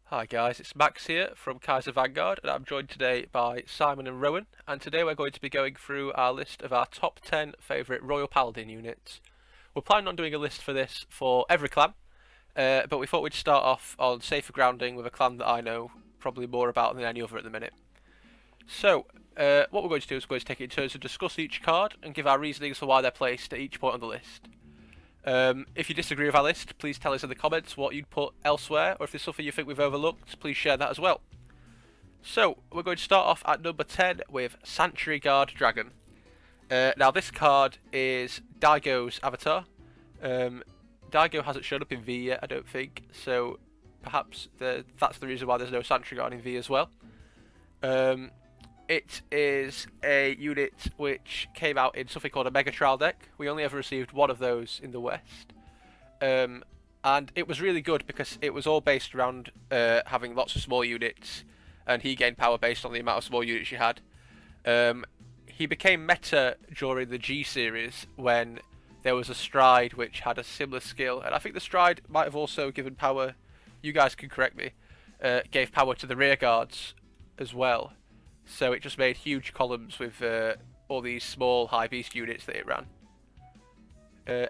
Hi guys, it's Max here from Kaiser Vanguard, and I'm joined today by Simon and Rowan. And today we're going to be going through our list of our top 10 favourite Royal Paladin units. We're planning on doing a list for this for every clan, but we thought we'd start off on safer grounding with a clan that I know probably more about than any other at the minute. So, what we're going to do is we're going to take it in turns to discuss each card and give our reasonings for why they're placed at each point on the list. If you disagree with our list, please tell us in the comments what you'd put elsewhere, or if there's something you think we've overlooked, please share that as well. So, we're going to start off at number 10 with Sanctuary Guard Dragon. Now, this card is Daigo's avatar. Daigo hasn't shown up in V yet, I don't think, so perhaps that's the reason why there's no Sanctuary Guard in V as well. It is a unit which came out in something called a Mega Trial deck. We only ever received one of those in the West. And it was really good because it was all based around having lots of small units, and he gained power based on the amount of small units you had. He became meta during the G series when there was a Stride which had a similar skill, and I think the Stride might have also given power, you guys can correct me, gave power to the rear guards as well. So it just made huge columns with all these small high beast units that it ran.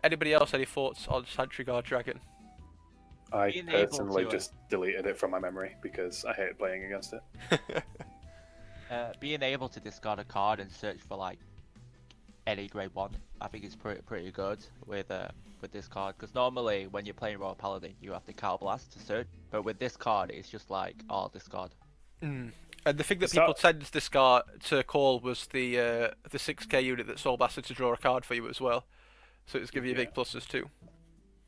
Anybody else any thoughts on Sanctuary Guard Dragon? I Being able personally to, just deleted it from my memory because I hate playing against it. being able to discard a card and search for like any grade 1, I think it's pretty good with this card, because normally when you're playing Royal Paladin you have to Cow Blast to search, but with this card it's just like, oh, discard. And the thing that people tend to discard to call was the 6k unit that Soul Bastard to draw a card for you as well. So it's giving you big pluses too.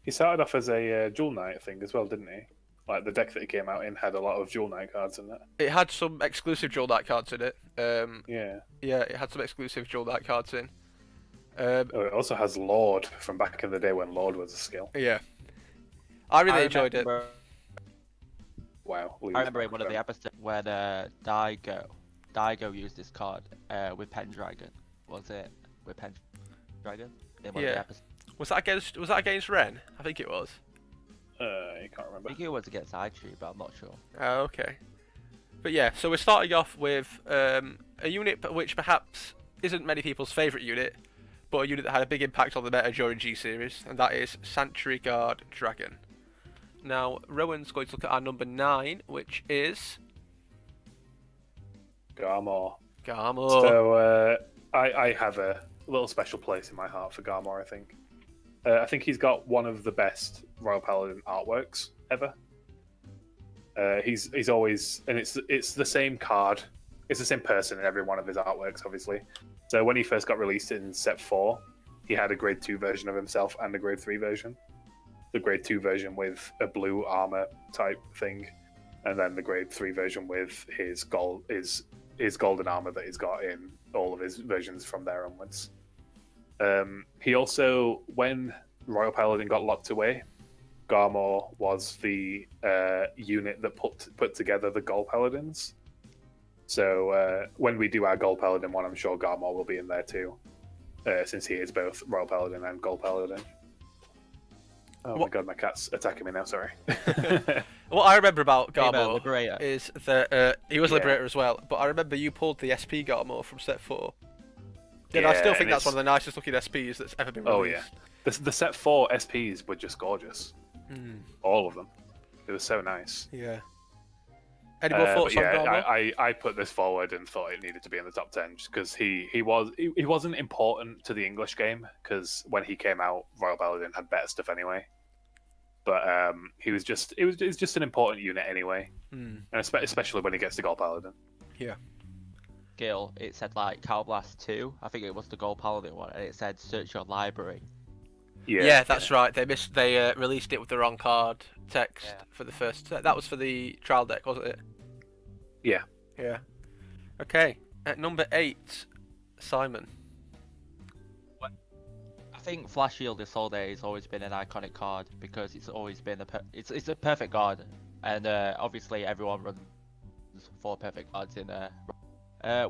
He started off as a Dual Knight thing as well, didn't he? Like the deck that he came out in had a lot of Dual Knight cards in it. It had some exclusive Dual Knight cards in it. Yeah. Yeah, it had some exclusive Dual Knight cards in. It also has Lord from back in the day when Lord was a skill. Yeah. I really enjoyed it. Wow. I remember in one of the episodes when Daigo used this card with Pendragon. Was it with Pendragon? In one of the episodes. Was that against Ren? I think it was. You can't remember. I think it was against Tree, but I'm not sure. Oh, okay. But yeah, so we're starting off with a unit which perhaps isn't many people's favourite unit, but a unit that had a big impact on the meta during G Series, and that is Sanctuary Guard Dragon. Now, Rowan's going to look at our number 9, which is Garmor. Garmor. So I have a little special place in my heart for Garmor, I think. I think he's got one of the best Royal Paladin artworks ever. He's always, and it's the same card. It's the same person in every one of his artworks, obviously. So when he first got released in set 4, he had a grade 2 version of himself and a grade 3 version. The grade 2 version with a blue armor type thing, and then the grade 3 version with his golden armor that he's got in all of his versions from there onwards. He also, when Royal Paladin got locked away, Garmor was the unit that put together the Gold Paladins. So when we do our Gold Paladin one, I'm sure Garmor will be in there too, since he is both Royal Paladin and Gold Paladin. Oh my god, my cat's attacking me now, sorry. What I remember about Garmor Liberator. is that he was Liberator as well, but I remember you pulled the SP Garmor from set 4. And I still think that's one of the nicest looking SPs that's ever been released. Oh yeah. The set 4 SPs were just gorgeous. All of them. It was so nice. Yeah. Any more thoughts on Garmor? I put this forward and thought it needed to be in the top 10 just because he wasn't important to the English game, because when he came out, Royal Paladin had better stuff anyway. But it was just an important unit anyway, and especially when he gets to Gold Paladin. Yeah. Skill, it said like Cow Blast 2. I think it was the Gold Paladin one, and it said search your library. Yeah, that's right. They released it with the wrong card text for the first. That was for the trial deck, wasn't it? Yeah. Yeah. Okay. At number 8, Simon. I think Flashfield this whole day has always been an iconic card because it's always been it's a perfect card, and obviously everyone runs 4 perfect cards in there.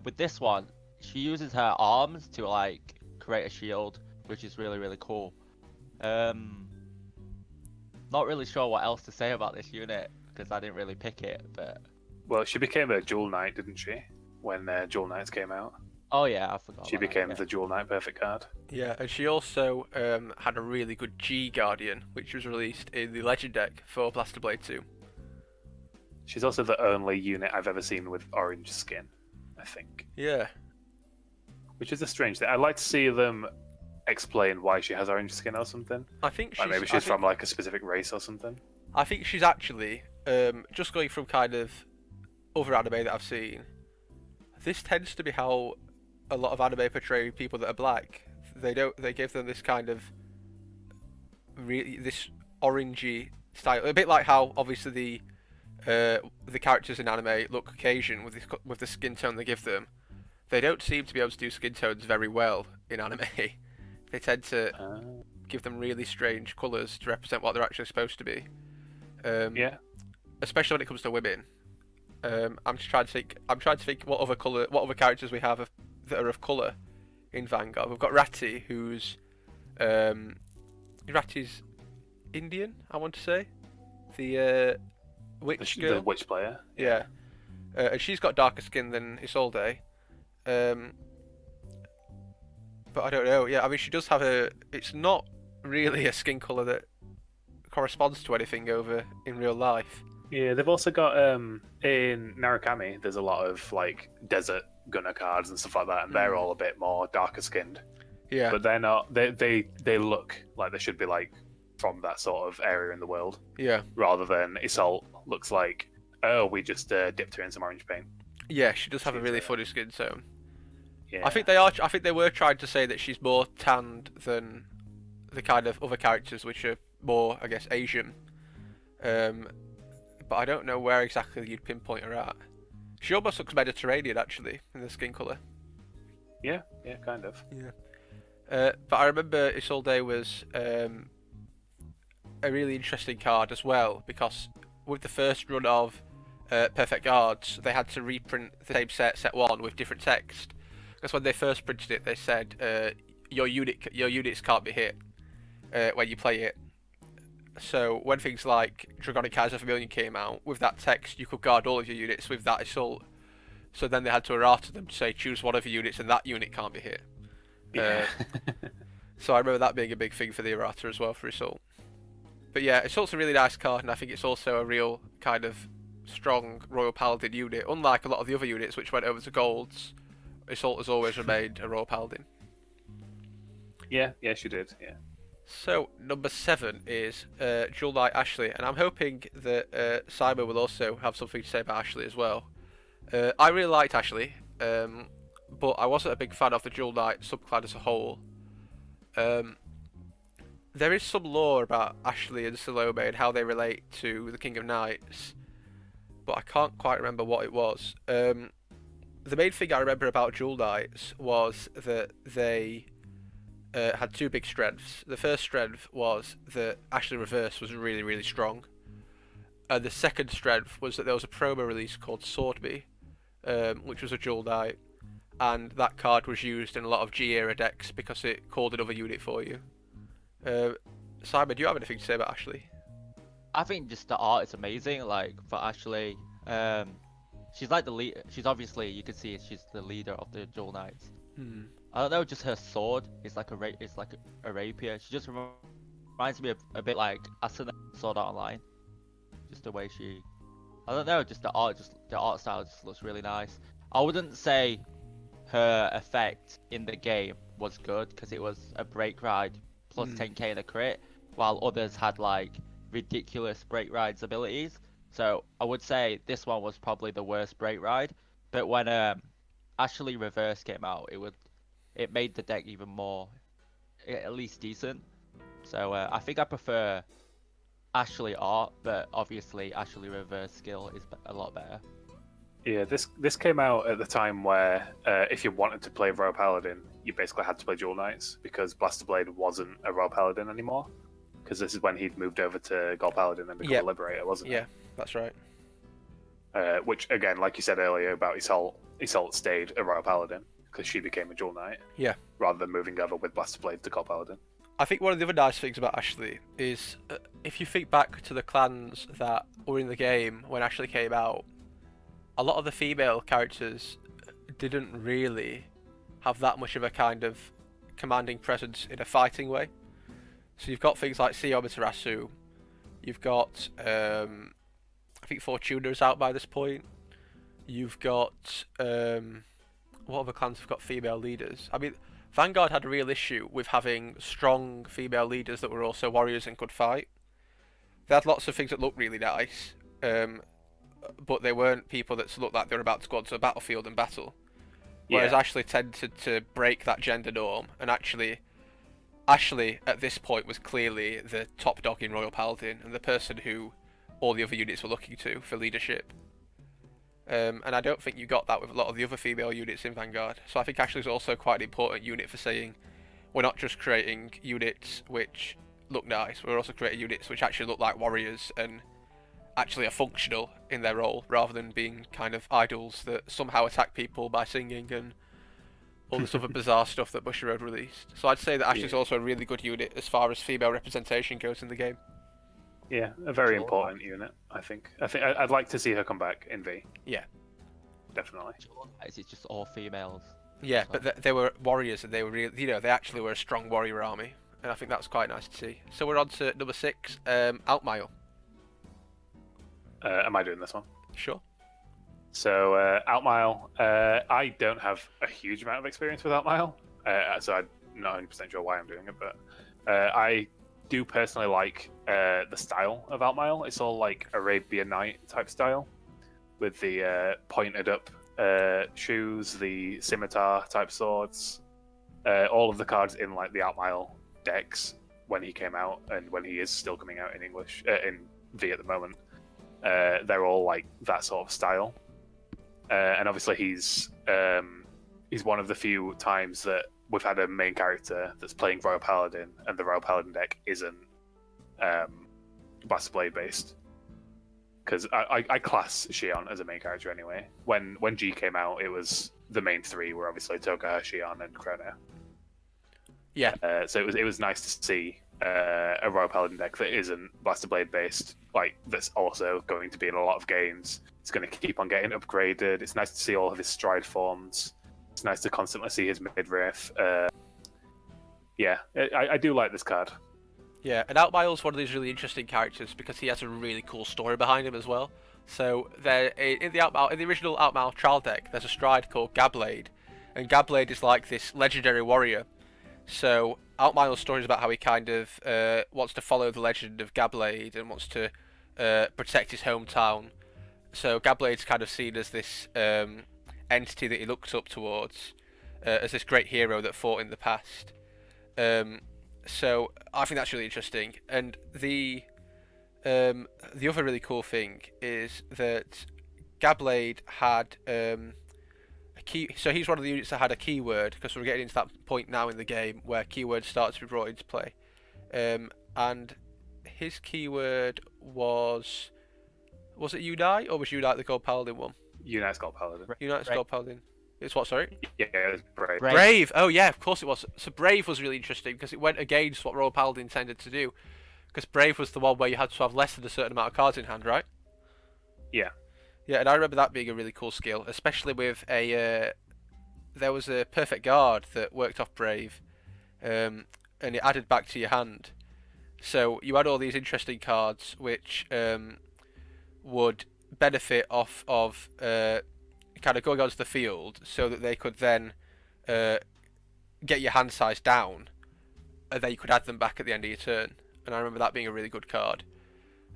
With this one, she uses her arms to like create a shield, which is really cool. not really sure what else to say about this unit because I didn't really pick it. But Well, she became a Dual Knight, didn't she? When Dual Knights came out, oh yeah, I forgot. she about became that, the Dual Knight perfect card. Yeah, and she also had a really good G Guardian, which was released in the Legend deck for Blaster Blade 2. She's also the only unit I've ever seen with orange skin, I think. Yeah. Which is a strange thing. I'd like to see them explain why she has orange skin or something. I think she's. Like maybe she's from like a specific race or something. I think she's actually just going from kind of other anime that I've seen. This tends to be how a lot of anime portray people that are black. They give them this kind of really this orangey style, a bit like how obviously the characters in anime look Caucasian with the skin tone they give them. They don't seem to be able to do skin tones very well in anime. They tend to give them really strange colours to represent what they're actually supposed to be. Yeah. Especially when it comes to women. I'm just trying to think. I'm trying to think what other characters we have that are of colour in Vanguard. We've got Ratty, who's Ratty's Indian, I want to say. The witch girl. The witch player. Yeah. And she's got darker skin than Isolde. But I don't know. Yeah, I mean, she does have it's not really a skin colour that corresponds to anything over in real life. Yeah, they've also got in Narukami. There's a lot of like desert gunner cards and stuff like that, and they're all a bit more darker skinned. Yeah. But they're not. They look like they should be like from that sort of area in the world. Yeah. Rather than Isolde looks like, oh, we just dipped her in some orange paint. Yeah, she does have a really funny skin tone. Yeah. I think they were trying to say that she's more tanned than the kind of other characters, which are more, I guess, Asian. But I don't know where exactly you'd pinpoint her at. She almost looks Mediterranean, actually, in the skin colour. Yeah, kind of. Yeah. But I remember Isolde was a really interesting card as well, because with the first run of Perfect Guards, they had to reprint the same set 1 with different text. Because when they first printed it, they said your units can't be hit when you play it. So when things like Dragonic Kaiser Vermilion came out, with that text, you could guard all of your units with that assault. So then they had to errata them to say choose one of your units and that unit can't be hit. Yeah. So I remember that being a big thing for the errata as well for Assault. But yeah, Assault's a really nice card, and I think it's also a real kind of strong Royal Paladin unit. Unlike a lot of the other units which went over to Golds, Assault has always remained a Royal Paladin. Yeah, she did. Yeah. So number 7 is Jewel Knight Ashley, and I'm hoping that Simon will also have something to say about Ashley as well. I really liked Ashley, but I wasn't a big fan of the Jewel Knight subclan as a whole. There is some lore about Ashley and Salome and how they relate to the King of Knights, but I can't quite remember what it was. The main thing I remember about Jewel Knights was that they had 2 big strengths. The first strength was that Ashley Reverse was really, really strong. And the second strength was that there was a promo release called Sword Me, which was a Jewel Knight. And that card was used in a lot of G-era decks because it called another unit for you. Simon, do you have anything to say about Ashley? I think just the art is amazing. Like for Ashley, she's like the lead. She's obviously, you can see she's the leader of the Jewel Knights. I don't know, just her sword is like a rapier. She just reminds me of a bit like Asuna Sword Art Online. Just the way she, I don't know, just the art style just looks really nice. I wouldn't say her effect in the game was good because it was a break ride plus 10k and a crit, while others had like ridiculous break rides abilities. So I would say this one was probably the worst break ride. But when Ashley Reverse came out, it made the deck even more, at least decent. So I think I prefer Ashley art, but obviously Ashley Reverse skill is a lot better. Yeah, this came out at the time where if you wanted to play Royal Paladin, you basically had to play Jewel Knights because Blaster Blade wasn't a Royal Paladin anymore. Because this is when he'd moved over to Gold Paladin and become a Liberator, wasn't it? Yeah, that's right. Which, again, like you said earlier about Isolde stayed a Royal Paladin because she became a Jewel Knight. Yeah. Rather than moving over with Blaster Blade to Gold Paladin. I think one of the other nice things about Ashley is if you think back to the clans that were in the game when Ashley came out, a lot of the female characters didn't really have that much of a kind of commanding presence in a fighting way. So you've got things like Seo Amaterasu, you've got I think Fortuna is out by this point. You've got what other clans have got female leaders? I mean, Vanguard had a real issue with having strong female leaders that were also warriors and could fight. They had lots of things that looked really nice, but they weren't people that looked like they were about to go onto a battlefield and battle. Whereas Ashley tended to break that gender norm, and actually, Ashley at this point was clearly the top dog in Royal Paladin and the person who all the other units were looking to for leadership. And I don't think you got that with a lot of the other female units in Vanguard. So I think Ashley's also quite an important unit for saying we're not just creating units which look nice, we're also creating units which actually look like warriors and actually are functional in their role, rather than being kind of idols that somehow attack people by singing and all this other bizarre stuff that Bushiroad released. So I'd say that Ashley's also a really good unit as far as female representation goes in the game. Yeah, a very important unit, I think. I'd like to see her come back in V. Yeah. Definitely. Is it just all females? Yeah, but they were warriors and they were really, they actually were a strong warrior army. And I think that's quite nice to see. So we're on to number 6, Outmile. Am I doing this one? Sure. So, Outmile, I don't have a huge amount of experience with Outmile, so I'm not 100% sure why I'm doing it, but I do personally like the style of Outmile. It's all like Arabian Night type style, with the pointed up shoes, the scimitar type swords, all of the cards in like the Outmile decks when he came out, and when he is still coming out in English, in V at the moment. They're all like that sort of style, and obviously he's one of the few times that we've had a main character that's playing Royal Paladin, and the Royal Paladin deck isn't Blaster Blade based. Because I class Shion as a main character anyway. When G came out, it was the main three were obviously Toga, Shion, and Chrono. Yeah. So it was nice to see a Royal Paladin deck that isn't Blaster Blade based, like that's also going to be in a lot of games. It's going to keep on getting upgraded. It's nice to see all of his stride forms. It's nice to constantly see his midriff. Yeah, I do like this card. Yeah, and Outmile's one of these really interesting characters because he has a really cool story behind him as well. So there, in the original Outmile trial deck, there's a stride called Gablade, and Gablade is like this legendary warrior. So Outmile's story is about how he kind of wants to follow the legend of Gablade and wants to protect his hometown. So Gablade's kind of seen as this entity that he looks up towards, as this great hero that fought in the past. So I think that's really interesting. And the other really cool thing is that Gablade had a key. So he's one of the units that had a keyword, because we're getting into that point now in the game where keywords start to be brought into play. And his keyword was it Unite, or was Unite the Gold Paladin one? Unite's Gold Paladin. Unite's Gold Paladin. It's what, sorry? Yeah, it was Brave. Brave! Oh yeah, of course it was. So Brave was really interesting because it went against what Royal Paladin intended to do. Because Brave was the one where you had to have less than a certain amount of cards in hand, right? Yeah. Yeah, and I remember that being a really cool skill, especially with a... there was a Perfect Guard that worked off Brave, and it added back to your hand. So you had all these interesting cards which would benefit off of... kind of going onto the field so that they could then get your hand size down, and then you could add them back at the end of your turn. And I remember that being a really good card.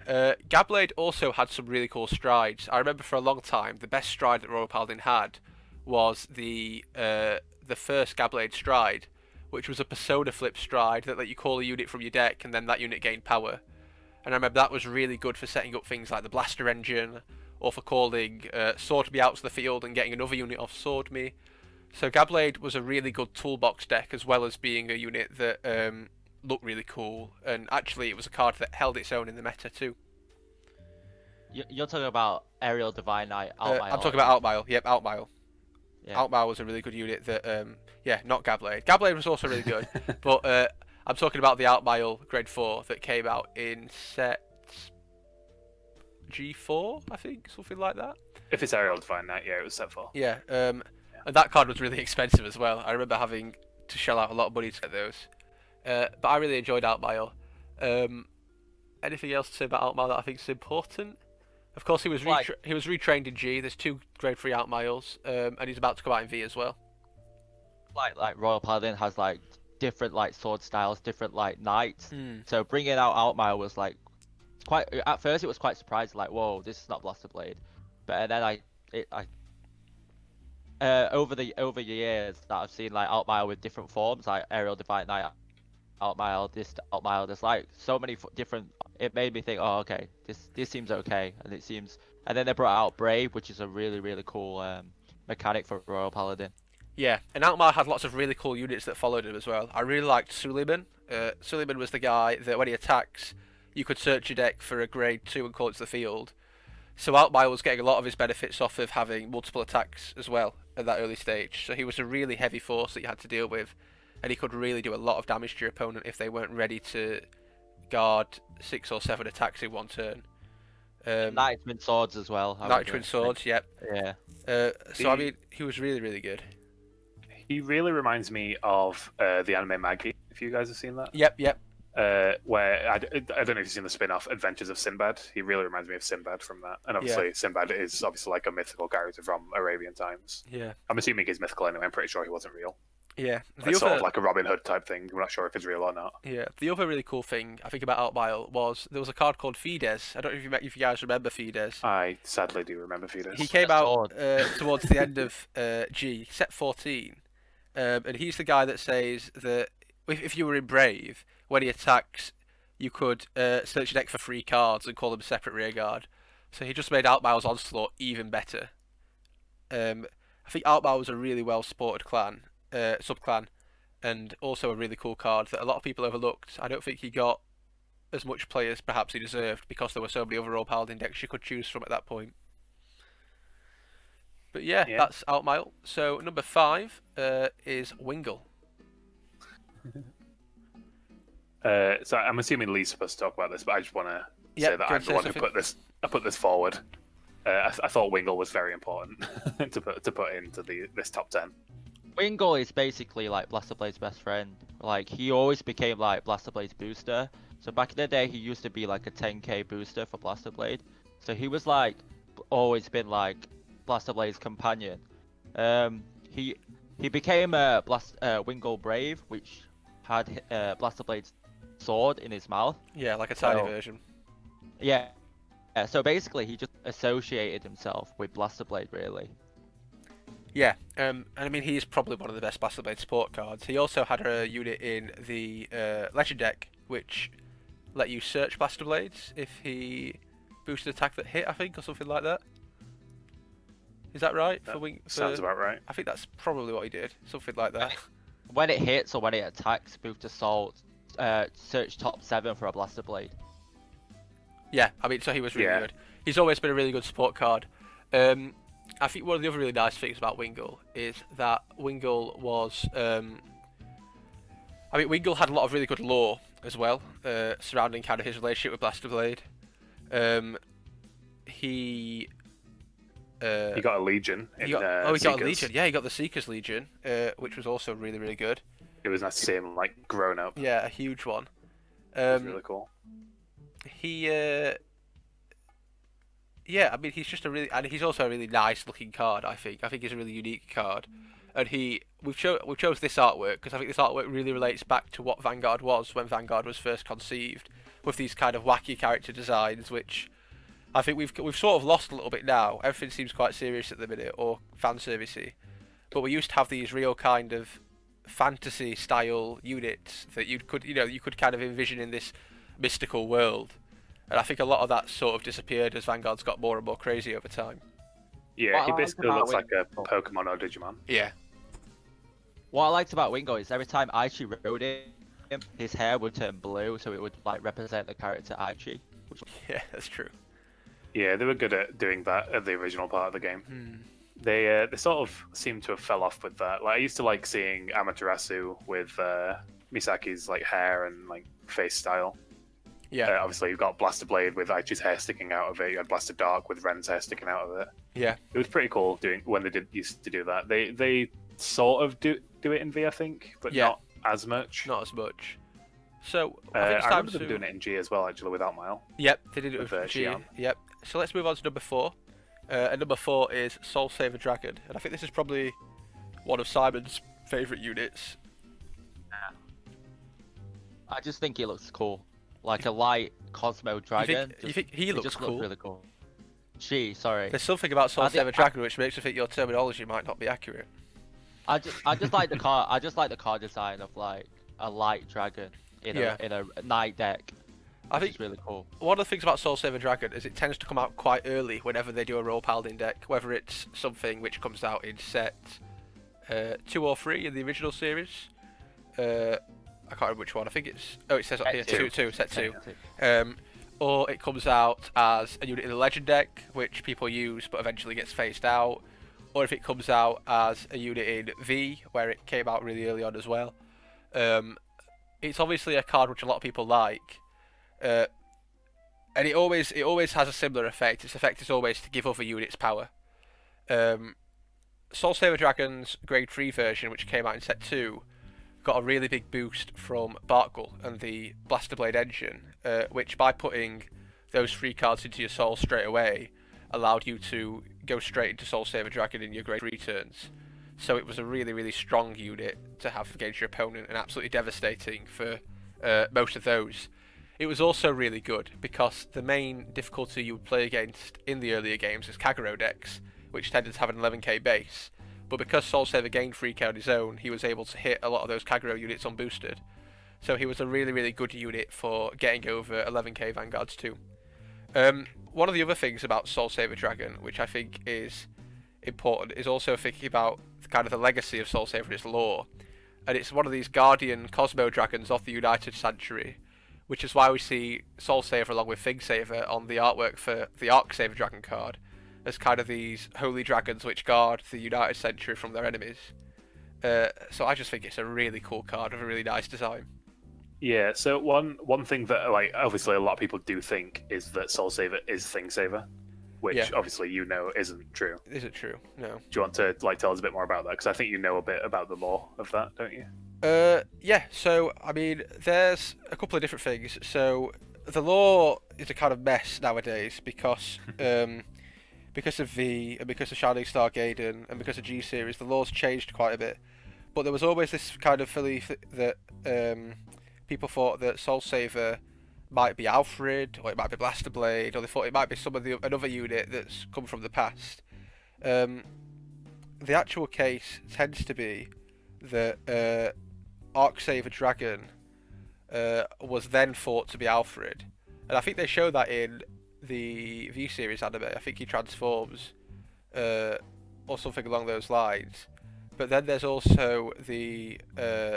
Gablade also had some really cool strides. I remember for a long time the best stride that Royal Paladin had was the first Gablade stride, which was a persona flip stride that let you call a unit from your deck and then that unit gained power. And I remember that was really good for setting up things like the Blaster Engine, or for calling Sword Me out to the field and getting another unit off Sword Me. So Gablade was a really good toolbox deck, as well as being a unit that looked really cool, and actually it was a card that held its own in the meta too. You're talking about Aerial Divine Knight, Outmile. I'm talking about Outmile. Yep, Outmile. Yeah. Outmile was a really good unit that, yeah, not Gablade. Gablade was also really good, but I'm talking about the Outmile Grade 4 that came out in set G4, I think, something like that. If it's aerial divine knight, yeah, it was set 4. Yeah, and that card was really expensive as well. I remember having to shell out a lot of money to get those. But I really enjoyed Outmile. Anything else to say about Outmile that I think is important? Of course, he was retrained in G. There's 2 Grade 3 Outmiles, and he's about to come out in V as well. Like Royal Paladin has like different like sword styles, different like knights. Mm. So bringing out Outmile was like quite. At first, it was quite surprising. Like, whoa, this is not Blaster Blade. But then over the years that I've seen like Outmile with different forms, like Aerial Divine Knight, Outmile, this Outmile. There's like so many different. It made me think, oh, okay, this seems okay, and it seems. And then they brought out Brave, which is a really cool mechanic for Royal Paladin. Yeah, and Outmile had lots of really cool units that followed him as well. I really liked Suleiman. Suleiman was the guy that when he attacks, you could search your deck for a Grade 2 and call it to the field. So Outmile was getting a lot of his benefits off of having multiple attacks as well at that early stage. So he was a really heavy force that you had to deal with, and he could really do a lot of damage to your opponent if they weren't ready to guard 6 or 7 attacks in one turn. Knight Twin Swords as well. Knight Twin Swords, yep. Yeah. So I mean, he was really good. He really reminds me of the anime Maggie, if you guys have seen that. Yep. Where I don't know if you've seen the spin-off Adventures of Sinbad. He really reminds me of Sinbad from that. And obviously Sinbad is obviously like a mythical character from Arabian times. Yeah. I'm assuming he's mythical anyway. I'm pretty sure he wasn't real. Yeah. It's sort of like a Robin Hood type thing. I'm not sure if it's real or not. Yeah. The other really cool thing I think about Outmile was there was a card called Fides. I don't know if you guys remember Fides. I sadly do remember Fides. He came out towards the end of G, set 14. And he's the guy that says that if you were in Brave, when he attacks, you could search your deck for 3 cards and call them a separate rearguard. So he just made Outmile's Onslaught even better. I think Outmile was a really well supported clan, sub-clan, and also a really cool card that a lot of people overlooked. I don't think he got as much play as perhaps he deserved because there were so many other Royal Paladin decks you could choose from at that point. But yeah, that's Outmile. So number 5 is Wingo. So I'm assuming Lee's supposed to talk about this, but I just want to say that I'm the one who put this forward. I thought Wingo was very important to put into this top 10. Wingo is basically like Blaster Blade's best friend. Like he always became like Blaster Blade's booster. So back in the day, he used to be like a 10k booster for Blaster Blade. So he was like always been like Blaster Blade's companion. He became a Wingo Brave, which had Blaster Blade's sword in his mouth. Yeah, like a tiny version. Yeah. So basically, he just associated himself with Blaster Blade, really. Yeah, and I mean, he's probably one of the best Blaster Blade support cards. He also had a unit in the Legend deck, which let you search Blaster Blades if he boosted attack that hit, I think, or something like that. Is that right? Sounds about right. I think that's probably what he did, something like that. When it hits or when it attacks, boost assault, search top 7 for a Blaster Blade. Yeah, I mean, so he was really good. He's always been a really good support card. I think one of the other really nice things about Wingo is that Wingo was... Wingo had a lot of really good lore as well, surrounding kind of his relationship with Blaster Blade. He got a Legion. He got a Legion. Yeah, he got the Seeker's Legion, which was also really good. It was nice to see him like grown up. Yeah, a huge one. It was really cool. Yeah, I mean, he's just and he's also a really nice looking card. I think he's a really unique card, and we've chose this artwork because I think this artwork really relates back to what Vanguard was when Vanguard was first conceived, with these kind of wacky character designs, which I think we've sort of lost a little bit now. Everything seems quite serious at the minute, or fan servicey, but we used to have these real kind of fantasy style units that you could kind of envision in this mystical world. And I think a lot of that sort of disappeared as Vanguard's got more and more crazy over time. Yeah, he basically looks like a Pokemon or Digimon. Yeah. What I liked about Wingo is every time Aichi rode him, his hair would turn blue, so it would like represent the character Aichi. Yeah, that's true. Yeah, they were good at doing that at the original part of the game. They sort of seem to have fell off with that. Like I used to like seeing Amaterasu with Misaki's like hair and like face style. Yeah, Obviously, you've got Blaster Blade with Aichi's hair sticking out of it. You had Blaster Dark with Ren's hair sticking out of it. yeah, It was pretty cool doing when they used to do that. They sort of do it in V, I think, but Yeah. not as much. not as much. So I I think it's time remember them to. doing it in G as well, actually, with Outmile. Yep, they did it with, with G. Xi'an. Yep. So let's move on to number 4. And number 4 is Soul Saver Dragon, and I think this is probably one of Simon's favourite units. I just think it looks cool, like a light Cosmo Dragon. You think he it looks just cool? really cool. Sorry. There's something about Soul I thi- Saver Dragon which makes me think your terminology might not be accurate. I just like the card. I just like the card design of like a light dragon in a night deck. I think It's really cool. one of the things about Soul Saver Dragon is it tends to come out quite early whenever they do a Royal Paladin deck, whether it's something which comes out in set 2 or 3 in the original series. I can't remember which one. I think it's it says up here set 2. Or it comes out as a unit in the Legend deck, which people use but eventually gets phased out. Or if it comes out as a unit in V, where it came out really early on as well. It's obviously a card which a lot of people like. And it always has a similar effect. Its effect is always to give other units power. Soul Saver Dragon's Grade 3 version, which came out in set 2, got a really big boost from Barkgull and the Blaster Blade engine, which by putting those 3 cards into your soul straight away, allowed you to go straight into Soul Saver Dragon in your Grade 3 turns. So it was a really, really strong unit to have against your opponent and absolutely devastating for most of those. It was also really good because the main difficulty you would play against in the earlier games is Kagero decks, which tended to have an 11k base. But because Soul Saver gained 3k on his own, he was able to hit a lot of those Kagero units unboosted. So he was a really, really good unit for getting over 11k Vanguards too. One of the other things about Soul Saver Dragon, which I think is important, is also thinking about kind of the legacy of Soul Saver and its lore. And it's one of these Guardian Cosmo Dragons of the United Sanctuary, which is why we see Soul Saver along with Thing Saver on the artwork for the Arc Saver Dragon card, as kind of these holy dragons which guard the United Sanctuary from their enemies. So I just think it's a really cool card with a really nice design. Yeah, so one thing that like obviously a lot of people do think is that Soul Saver is Thing Saver, which obviously isn't true. Is it true? No. Do you want to like tell us a bit more about that? Because I think you know a bit about the lore of that, don't you? Yeah, so I mean there's a couple of different things. So the lore is a kind of mess nowadays because of V and because of Shining Star Gaiden and because of G series, the lore's changed quite a bit. But there was always this kind of belief that people thought that Soul Saver might be Alfred, or it might be Blaster Blade, or they thought it might be another unit that's come from the past. The actual case tends to be that Arc Saver Dragon was then thought to be Alfred, and I think they show that in the V series anime. I think he transforms, or something along those lines. But then there's also the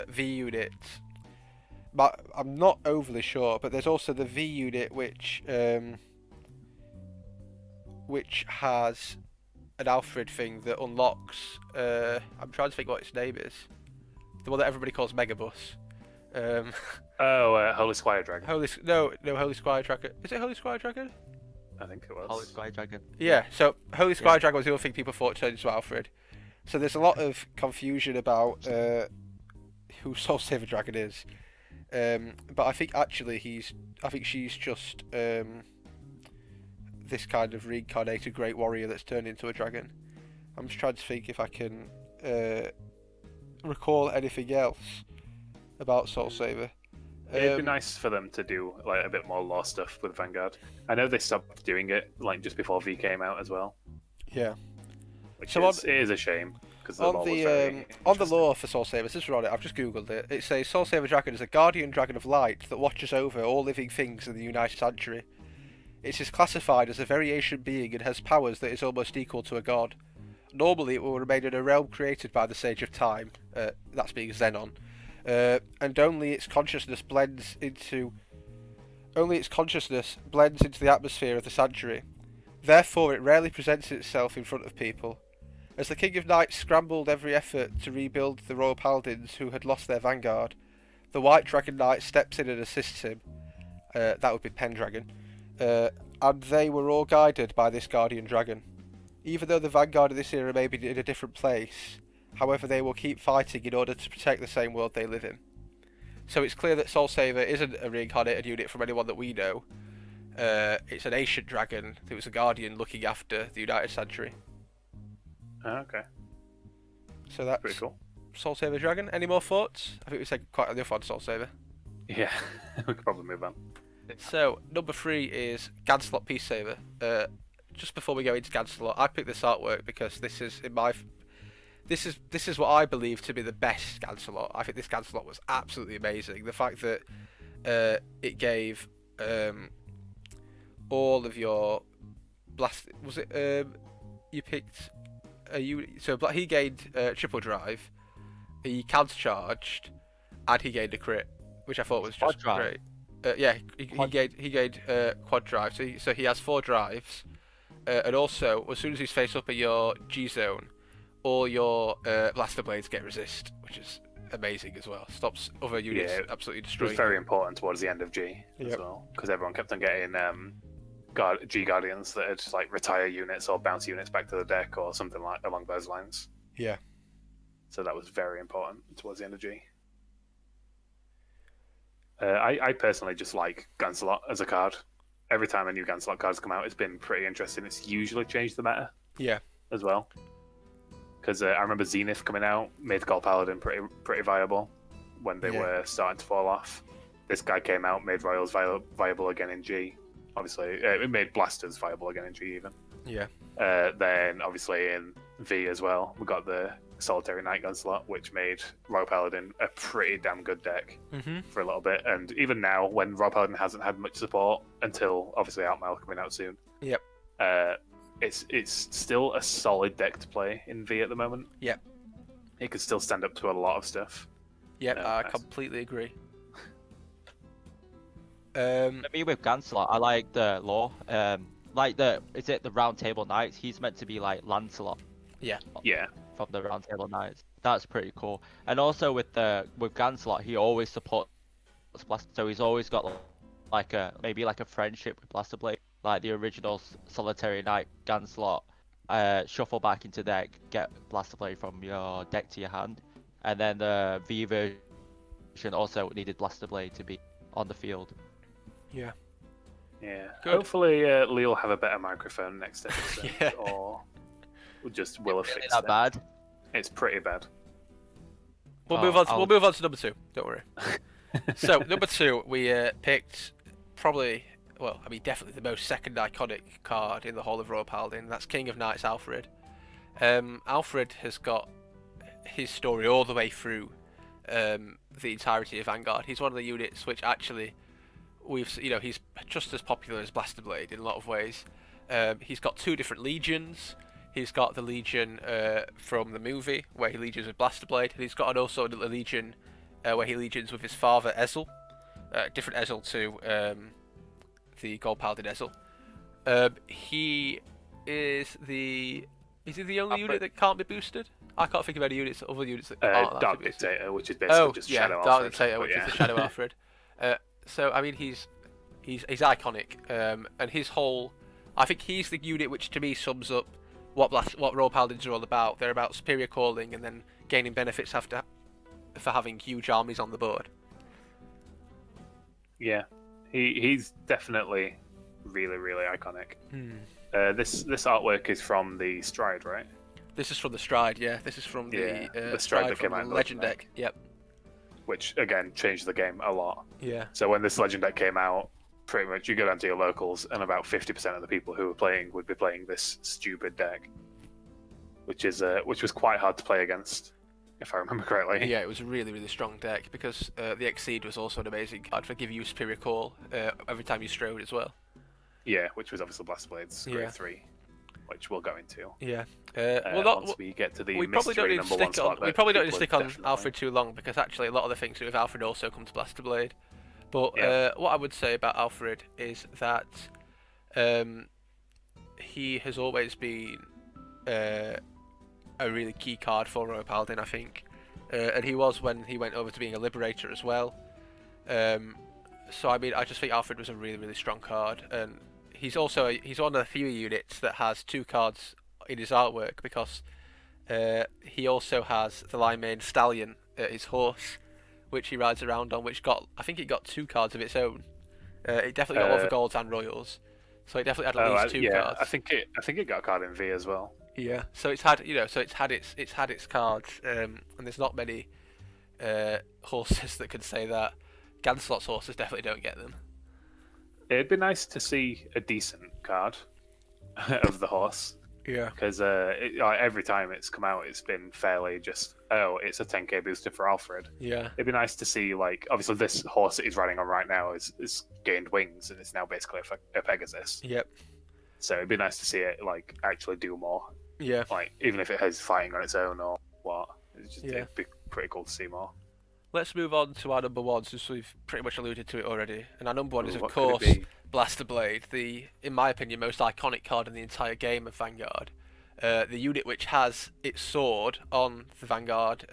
V unit. But I'm not overly sure. But there's also the V unit which has an Alfred thing that unlocks. I'm trying to think what its name is. The one that everybody calls Megabus. Holy Squire Dragon. Holy Squire Dragon. Is it Holy Squire Dragon? I think it was. Holy Sky Dragon. Yeah, so Holy Squire Dragon was the other thing people thought turned into Alfred. So there's a lot of confusion about who Soul Saver Dragon is. But I think actually she's just this kind of reincarnated great warrior that's turned into a dragon. I'm just trying to think if I can recall anything else about Soul Saver. It'd be nice for them to do like a bit more lore stuff with Vanguard. I know they stopped doing it like just before V came out as well. Yeah. Which So it is a shame because the On lore was the very on the lore for Soul Saver, this is on it. I've just googled it. It says Soul Saver Dragon is a guardian dragon of light that watches over all living things in the United Sanctuary. It is classified as a very ancient being and has powers that is almost equal to a god. Normally, it will remain in a realm created by the Sage of Time, that's being Xenon, and only its consciousness blends into the atmosphere of the sanctuary. Therefore, it rarely presents itself in front of people. As the King of Knights scrambled every effort to rebuild the Royal Paladins who had lost their Vanguard, the White Dragon Knight steps in and assists him. That would be Pendragon. And they were all guided by this Guardian Dragon. Even though the Vanguard of this era may be in a different place, however, they will keep fighting in order to protect the same world they live in. So it's clear that Soul Saver isn't a reincarnated unit from anyone that we know. It's an ancient dragon who was a guardian looking after the United Sanctuary. Okay. So that's Pretty cool. Soul Saver Dragon. Any more thoughts? I think we said quite enough on Soul Saver. Yeah, we could probably move on. So number 3 is Ganslot Peace Saver. Just before we go into Ganslot, I picked this artwork because this is this is what I believe to be the best Ganslot. I think this Ganslot was absolutely amazing. The fact that it gave all of your blast. Was it you picked a unit? So he gained triple drive, he countercharged, and he gained a crit, which I thought was just great. Yeah, he gained quad drive, so he has 4 drives, and also as soon as he's face up at your G zone, all your blaster blades get resist, which is amazing as well. Stops other units absolutely It destroying. was very important towards the end of G as well, because everyone kept on getting G Guardians that had like retire units or bounce units back to the deck or something like along those lines. Yeah. So that was very important towards the end of G. I personally just like Ganslot as a card. Every time a new Ganslot card's come out, it's been pretty interesting. It's usually changed the meta. Yeah. As well. Because I remember Zenith coming out, made Royal Paladin pretty viable when they were starting to fall off. This guy came out, made Royals viable again in G. Obviously, it made Blasters viable again in G even. Yeah. Then obviously in V as well, we got the Solitary Knight Gunslot, which made Royal Paladin a pretty damn good deck for a little bit. And even now, when Royal Paladin hasn't had much support until obviously Outmile coming out soon. Yep. It's still a solid deck to play in V at the moment. Yep. It can still stand up to a lot of stuff. Yep, I completely agree. For me with Ganslot, I like the lore. Is it the Round Table Knights? He's meant to be like Lancelot. Yeah. Yeah. From the Round Table Knights. That's pretty cool. And also with Ganslot, he always supports Blaster, so he's always got maybe a friendship with Blaster Blade, like the original Solitary Knight Ganslot. Shuffle back into deck, get Blaster Blade from your deck to your hand, and then the V version also needed Blaster Blade to be on the field. Yeah. Yeah. Good. Hopefully, Lee will have a better microphone next episode, or just will have fixed that it. bad? It's pretty bad. We'll move on to number 2. Don't worry. So number 2, we picked probably, definitely the most second iconic card in the whole of Royal Paladin. That's King of Knights Alfred. Alfred has got his story all the way through the entirety of Vanguard. He's one of the units which actually he's just as popular as Blaster Blade in a lot of ways. He's got 2 different legions. He's got the legion from the movie where he legions with Blaster Blade, and he's got also a legion where he legions with his father Ezel, different Ezel to the Gold Paladin Ezel. He is the only unit that can't be boosted? I can't think of any other units that aren't Dark Dictator, which is basically just Shadow Alfred. Dark Dictator, which is the Shadow Alfred. So I mean, he's iconic, and his whole, I think he's the unit which to me sums up what Royal Paladins are all about. They're about superior calling and then gaining benefits for having huge armies on the board. Yeah, he's definitely really, really iconic. This artwork is from the Stride, right? This is from the Stride, yeah. This is from the Stride that from came out in the Legend deck. Yep. Which again changed the game a lot. Yeah. So when this Legend deck came out, pretty much you go down to your locals, and about 50% of the people who were playing would be playing this stupid deck, which was quite hard to play against, if I remember correctly. Yeah, it was a really, really strong deck because the Exceed was also an amazing card for giving you superior call every time you strode as well. Yeah, which was obviously Blast Blades grade 3, which we'll go into. Yeah. Once we get to the we probably don't need to stick on. We probably don't need to stick on definitely... Alfred too long because actually a lot of the things with Alfred also come to Blaster Blade. But what I would say about Alfred is that he has always been a really key card for Royal Paladin, I think. And he was when he went over to being a Liberator as well. So I mean, I just think Alfred was a really, really strong card, and he's one of the few units that has 2 cards in his artwork because he also has the Limeade Stallion, his horse, which he rides around on, I think it got 2 cards of its own. It definitely got Overgolds and Royals, so it definitely had at least 2 cards. I think it got a card in V as well. Yeah, so it's had its cards, and there's not many horses that can say that. Ganslot's horses definitely don't get them. It'd be nice to see a decent card of the horse. Yeah. Because every time it's come out, it's been fairly just, it's a 10k booster for Alfred. Yeah. It'd be nice to see, like, obviously this horse that he's riding on right now is gained wings, and it's now basically a Pegasus. Yep. So it'd be nice to see it, like, actually do more. Yeah. Like, even if it has fighting on its own or what. It'd be pretty cool to see more. Let's move on to our number 1, since we've pretty much alluded to it already. And our number 1 is, of What could course, it be? Blaster Blade, in my opinion, most iconic card in the entire game of Vanguard. The unit which has its sword on the Vanguard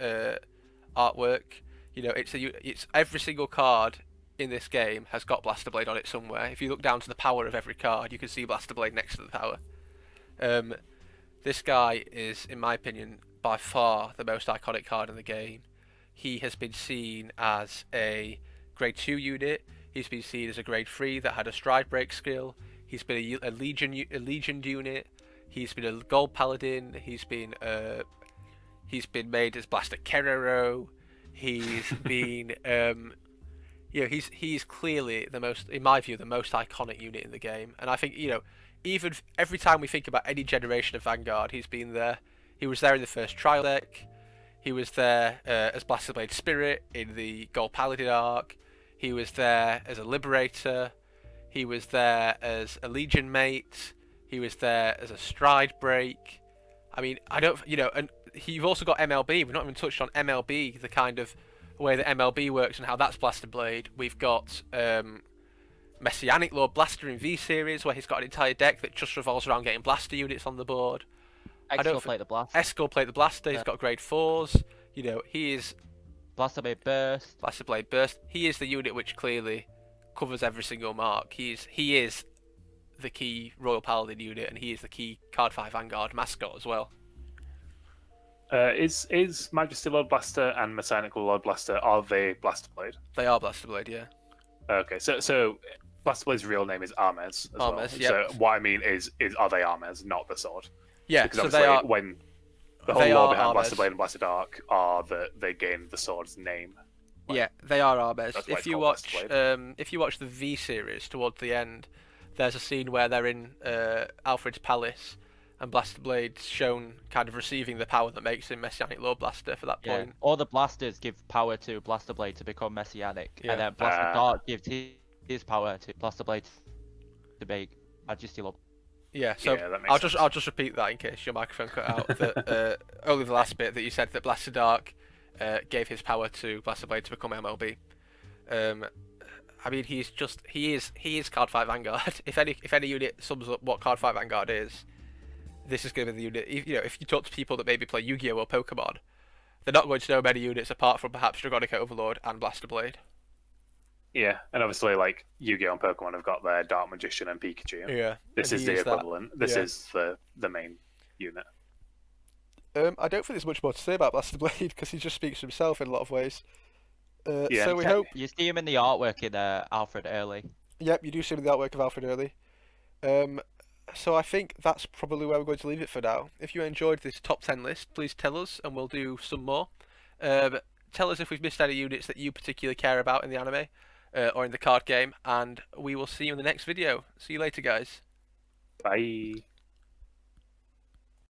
artwork. You know, it's every single card in this game has got Blaster Blade on it somewhere. If you look down to the power of every card, you can see Blaster Blade next to the power. This guy is, in my opinion, by far the most iconic card in the game. He has been seen as a grade 2 unit. He's been seen as a grade 3 that had a stride break skill. He's been a legion unit. He's been a gold paladin. He's been made as Blaster Kerero. He's been he's clearly the most, in my view, the most iconic unit in the game. And I think, even every time we think about any generation of Vanguard, he's been there. He was there in the first trial deck. He was there as Blaster Blade Spirit in the Gold Paladin arc. He was there as a Liberator. He was there as a Legion Mate. He was there as a Stride Break. I mean, and you've also got MLB. We've not even touched on MLB, the kind of way that MLB works and how that's Blaster Blade. We've got Messianic Lord Blaster in V-Series, where he's got an entire deck that just revolves around getting Blaster units on the board. Exfiltrate the Blaster. Exfiltrate the Blaster. He's got grade 4s. He is Blaster Blade Burst. Blaster Blade Burst. He is the unit which clearly covers every single mark. He is the key Royal Paladin unit, and he is the key Cardfight Vanguard mascot as well. Is Majesty Lord Blaster and Messianic Lord Blaster, are they Blaster Blade? They are Blaster Blade, yeah. Okay, so Blaster Blade's real name is Armes. Armes, yeah. So what I mean is are they Armes, not the sword? Yeah, because so obviously they are. When the whole lore behind Blaster Blade and Blaster Dark are that they gain the sword's name. Yeah, they are Armes. That's why If you watch the V series towards the end, there's a scene where they're in Alfred's palace, and Blaster Blade's shown kind of receiving the power that makes him Messianic Lord Blaster for that point. All the blasters give power to Blaster Blade to become Messianic, Yeah. and then Blaster Dark gives his power to Blaster Blade to make Majesty Lord. Yeah, so Yeah, that makes sense. I'll just repeat that in case your microphone cut out. That only the last bit that you said that Blaster Dark gave his power to Blaster Blade to become MLB. I mean, he is Cardfight Vanguard. If any unit sums up what Cardfight Vanguard is, this is going to be the unit. If you talk to people that maybe play Yu-Gi-Oh or Pokemon, they're not going to know many units apart from perhaps Dragonic Overlord and Blaster Blade. Yeah, and obviously, like, Yu-Gi-Oh! And Pokemon have got their Dark Magician and Pikachu. Yeah. This is the equivalent. This is the main unit. I don't think there's much more to say about Blaster Blade because he just speaks for himself in a lot of ways. Yeah. So we hope. You see him in the artwork in Alfred early. Yep, you do see him in the artwork of Alfred early. So I think that's probably where we're going to leave it for now. If you enjoyed this top 10 list, please tell us and we'll do some more. Tell us if we've missed any units that you particularly care about in the anime or in the card game, and we will see you in the next video. See you later, guys. Bye.